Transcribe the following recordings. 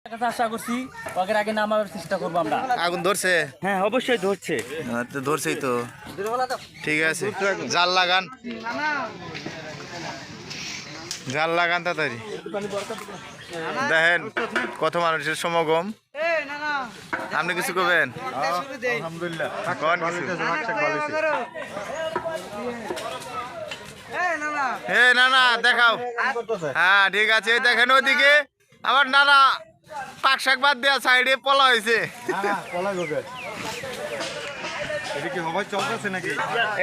আশা করছি ওকে আগে নামাবার চেষ্টা করবো আমরা। আগুন ধরছে? হ্যাঁ অবশ্যই ধরছে। তো ধরছেই তো, ঠিক আছে। জাল লাগান, জাল লাগান তাড়াতাড়ি। দেখেন কত মানুষের সমাগম। আপনি কিছু করবেন? আলহামদুলিল্লাহ। কোন কিছু? না না দেখাও। হ্যাঁ ঠিক আছে, এই দেখেন ওইদিকে আমার নানা পাক শাক বাদ দেওয়া সাইডে পলা হয়েছে।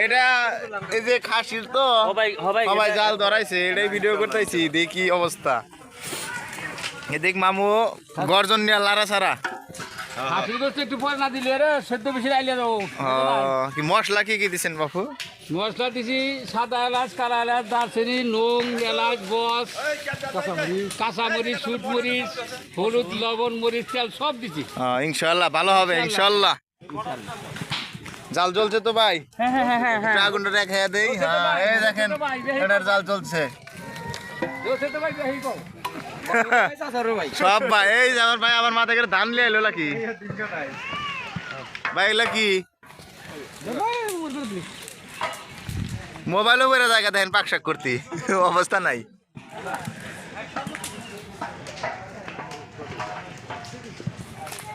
এটা এই যে খাসির তো সবাই জাল ধরাইছে, এটাই ভিডিও করতেছি, দেখি অবস্থা। এদিক মামু গর্জন নিয়ে লারা সারা। একটু পরে না দিলে রে সেদ্ধ বেশি আইলে যাবো। কি মশলা কি কি দিচ্ছেন বাপু? মশলা দিছি সাদা এলাচ, কালা এলাচ, দারচিনি, নোং, এলাচ, বস, কাঁচামরিচ, সুটমরিচ, হলুদ, লবণ, মরিচ, তেল সব দিছি। ইনশাল্লাহ ভালো হবে ইনশাল্লাহ। জাল জ্বলছে তো ভাই? হ্যাঁ হ্যাঁ হ্যাঁ হ্যাঁ একটু আগুনটা রেখে দেই। হ্যাঁ এই দেখেন এটার জাল চলছে সব ভাই। এই যে আমার ভাই আমার মাথা করে ধান লিয়ে এলো নাকি ভাই? এগুলা কি মোবাইলও বেড়ে জায়গা দেখেন পাক শাক করতে, অবস্থা নাই।